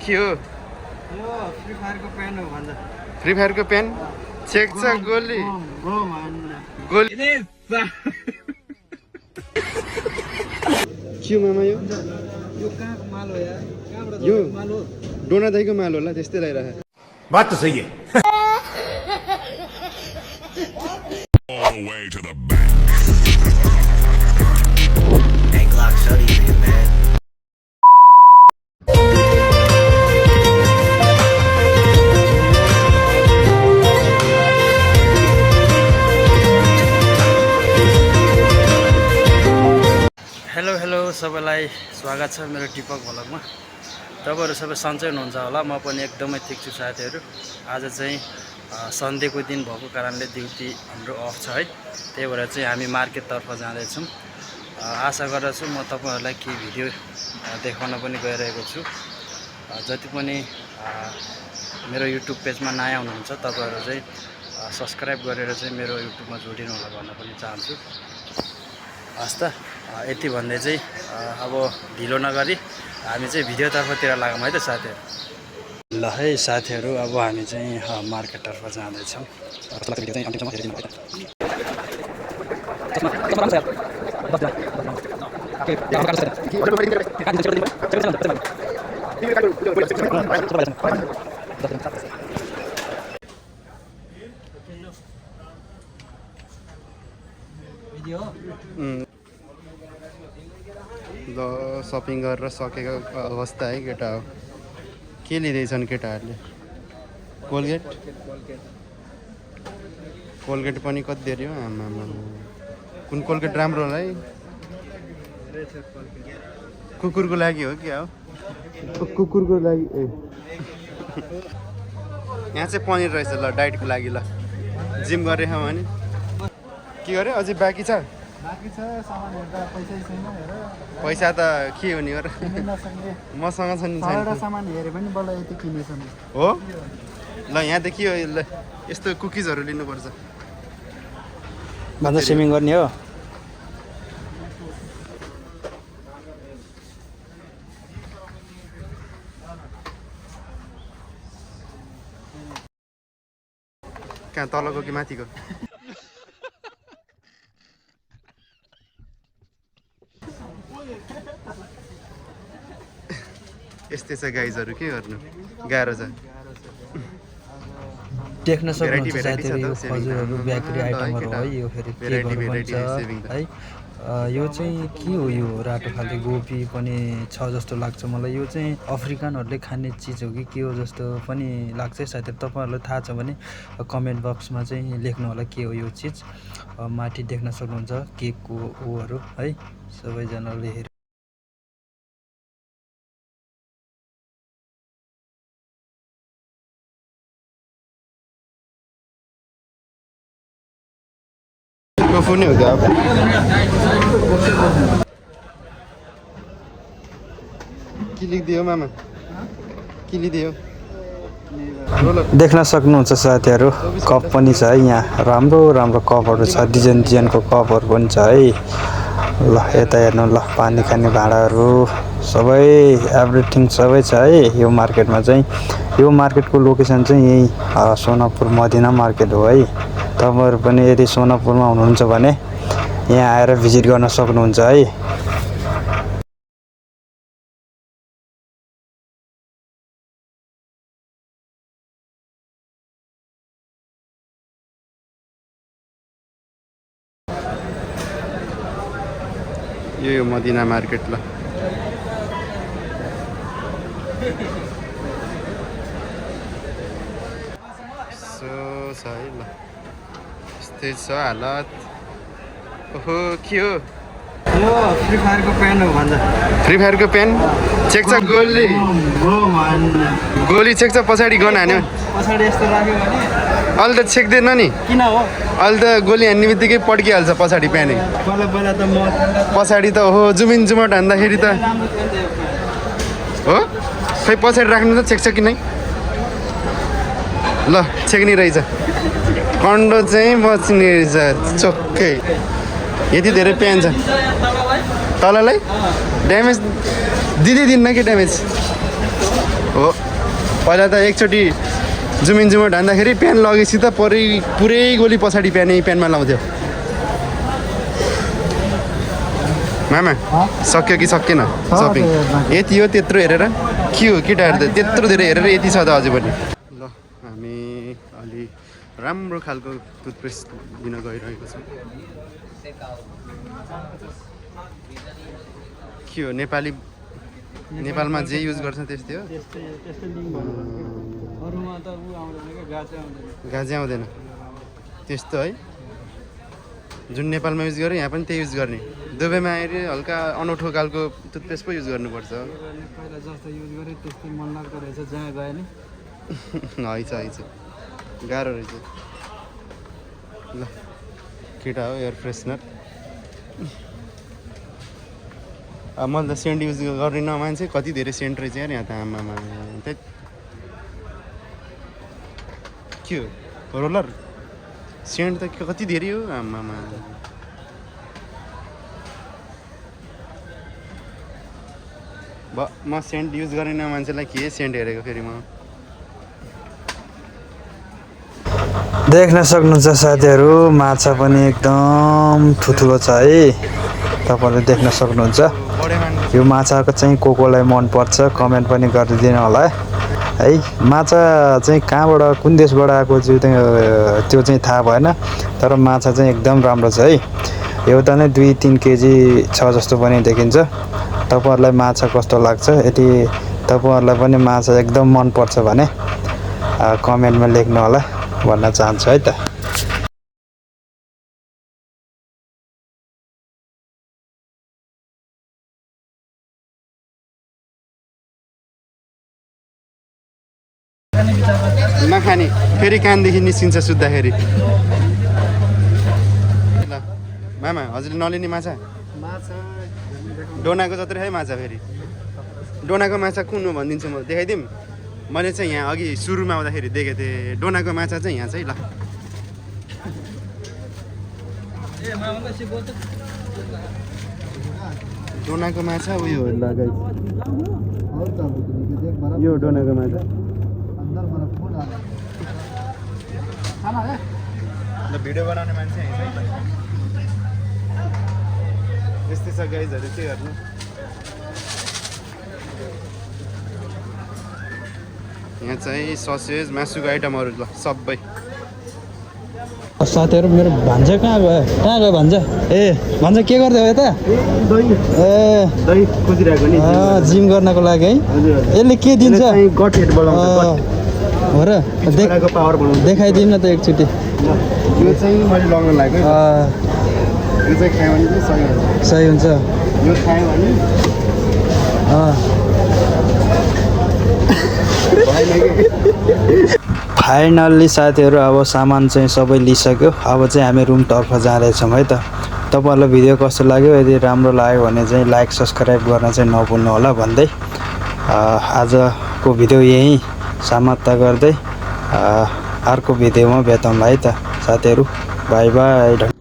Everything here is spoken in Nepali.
के हो? यो फ्री फायरको पेन हो भन्छ। फ्री फायरको पेन चेक छ गोली गोली के हो मामा यो कहाँको माल हो यार? कहाँबाट यो माल हो? डोना दाइको माल होला त्यस्तै लागिरहेको बात तो सही है All the way to the bank. Hey Glock, shorty for you, man. Hello सबैलाई स्वागत छ मेरो टिपक भ्लगमा। तपाईँहरू सबै सन्चै हुनुहुन्छ होला। म पनि एकदमै ठिक छु साथीहरू। आज चाहिँ सन्डेको दिन भएको कारणले ड्युटी हाम्रो अफ छ है, त्यही भएर चाहिँ हामी मार्केटतर्फ जाँदैछौँ। आशा गर्दछु म तपाईँहरूलाई केही भिडियो देखाउन पनि गइरहेको छु। जति पनि मेरो युट्युब पेजमा नयाँ हुनुहुन्छ तपाईँहरू चाहिँ सब्सक्राइब गरेर चाहिँ मेरो युट्युबमा जोडिनु होला भन्न पनि चाहन्छु। हस् त, यति भन्दै चाहिँ अब ढिलो नगरी हामी चाहिँ भिडियोतर्फतिर लागौँ है त साथीहरू। ल है साथीहरू, अब हामी चाहिँ मार्केटतर्फ जाँदैछौँ। ल सपिङ गरेर सकेको अवस्था है केटा हो। के लिँदैछन् केटाहरूले? कोलगेट कोलगेट पनि कति धेरै हो आमा। कुन कोलगेट राम्रो होला है? कुकुरको लागि हो क्या हो? कुकुरको लागि ए यहाँ चाहिँ पनिर रहेछ। ल डाइटको लागि ल जिम गरेर भने के गऱ्यो? अझै बाँकी छ? बाँकी छ सामानहरू त पैसै छैन हेर। पैसा त के हो नि हो र? मसँग छ नि छैन। सामान हेऱ्यो पनि बल्ल यति किनेछन् हो। ल यहाँ त के हो? ल यस्तो कुकिजहरू लिनुपर्छ। भन्दा स्विमिङ गर्ने हो। कहाँ तलको कि माथिको? यस्तै छ गाइजहरू, के गर्नु, गाह्रो छ। देख्न सक्नुहुन्छ साथीहरू, यो खजुरहरू बेकरी आइटमहरू है। यो फेरि केकहरू पनि छ है। यो चाहिँ के हो? यो रातो खालको गोपी पनि छ जस्तो लाग्छ मलाई। यो चाहिँ अफ्रिकनहरूले खाने चिज हो कि के हो जस्तो पनि लाग्छ है साथीहरू। तपाईँहरूलाई थाहा छ भने कमेन्ट बक्समा चाहिँ लेख्नु होला के हो यो चिज। माथि देख्न सक्नुहुन्छ केकको ओहरू है। सबैजनाले हेर टोफू नहीं हो गया अब। के लिखिदियो मामा? के लिखिदियो? देख्न सक्नुहुन्छ साथीहरू, कप पनि छ है। यहाँ राम्रो राम्रो कपहरू छ, डिजाइन डिजाइनको कपहरू पनि छ है। ल यता हेर्नु, ल पानी खाने भाँडाहरू सबै एभ्रिथिङ सबै छ है यो मार्केटमा चाहिँ। यो मार्केटको लोकेसन चाहिँ यही सोनापुर मदिना मार्केट हो है। तपाईँहरू पनि यदि सोनापुरमा हुनुहुन्छ भने यहाँ आएर भिजिट गर्न सक्नुहुन्छ है। यो मदिना मार्केट ल। सो छ है ल, यस्तै छ हालत। ओहो के हो? यो फ्री फायरको पेन हो भन्छ। फ्री फायरको पेन चेक छ गोली गोली चेक छ। पछाडि गन हान्यो पछाडि यस्तो राख्यो भने अहिले त छेक्दैन नि। किन हो? अहिले त गोली हान्ने बित्तिकै पड्किहाल्छ पछाडि प्यानै। पहिला त म पछाडि त हो जुमिन जुमट हान्दाखेरि त हो। खै पछाडि राख्नु त छेक्छ कि नै? ल छेक्ने रहेछ। कन्डो चाहिँ बच्ने रहेछ चोक्कै। यति धेरै प्यान छ तललाई। ड्यामेज दिँदैन कि ड्यामेज हो पहिला त एकचोटि जुमिन हान्दाखेरि प्यान लगेपछि त पुरै गोली पछाडि प्यानमा लाउँथ्यो मामा सक्यो कि सकिएन सपिङ यति हो त्यत्रो हेरेर के हो केटाहरू त त्यत्रो धेरै हेरेर यति छ त अझै पनि ल हामी अलि राम्रो खालको टुथपेस्ट दिन गइरहेको छौँ के हो नेपालमा जे युज गर्छ त्यस्तै हो गाजे आउँदैन त्यस्तो है जुन नेपालमा युज गऱ्यो यहाँ पनि त्यही युज गर्ने दुबईमा आएर हल्का अनौठो खालको टुथपेस्ट पो युज गर्नुपर्छ पहिला जस्तो युज गरेँ त्यस्तै मन लाग्दो रहेछ जहाँ गयो नि हैछ गाह्रो रहेछ ल केटा हो एयर फ्रेसनर अब मैले त सेन्ट युज गर्ने मान्छे कति धेरै सेन्ट रहेछ यार यहाँ त आमामा त्यही के हो रोलर सेन्ट त कति धेरै हो आमामा म सेन्ट युज गरेन मान्छेलाई के सेन्ट हेरेको फेरि म देख्न सक्नुहुन्छ साथीहरू माछा पनि एकदम ठुल्ठुलो छ है तपाईँले देख्न सक्नुहुन्छ यो माछाको चाहिँ कोलाई मनपर्छ कमेन्ट पनि गरिदिनु होला है माछा चाहिँ कहाँबाट कुन देशबाट आएको त्यो चाहिँ थाहा भएन तर माछा चाहिँ एकदम राम्रो छ है एउटा नै 2-3 केजी छ जस्तो पनि देखिन्छ तपाईँहरूलाई माछा कस्तो लाग्छ यदि तपाईँहरूलाई पनि माछा एकदम मनपर्छ भने कमेन्टमा लेख्नु होला भन्न चाहन्छु है त नखाने फेरि कानदेखि निस्किन्छ सुत्दाखेरि ल मामा हजुरले नलिने माछा डोनाको जत्रै है माछा फेरि डोनाको माछा कुन हो भनिदिन्छु म देखाइदिउँ मैले चाहिँ यहाँ अघि सुरुमा आउँदाखेरि देखेको थिएँ डोनाको माछा चाहिँ यहाँ चाहिँ ल डोनाको माछा उयो यो डोनाको माछा ल भिडियो बनाउने मान्छे यस्तै छ गाइजहरू के गर्नु यहाँ चाहिँ ससेज मासुको आइटमहरू ल सबै साथीहरू मेरो भान्जा कहाँ गयो भान्जा ए भान्जा के गर्दै हो यता ए दही खोजिरहेको नि जिम गर्नको लागि है यसले के दिन्छ गट हेड बोलाउँछ हो र पावर बोलाउँछ देखाइदिउँ न त एकचोटि यो चाहिँ मैले लगाउन लाग्यो यो चाहिँ खायो भने चाहिँ सही हुन्छ यो खायो भने फाइनल्ली साथीहरू अब सामान चाहिँ सबै लिइसक्यो अब चाहिँ हामी रुमतर्फ जाँदैछौँ है त तपाईँहरूलाई भिडियो कस्तो लाग्यो यदि राम्रो लाग्यो भने चाहिँ लाइक सब्सक्राइब गर्न चाहिँ नभुल्नु होला भन्दै आजको भिडियो यहीँ समाप्त गर्दै अर्को भिडियोमा भेटौँला है त साथीहरू बाई बाई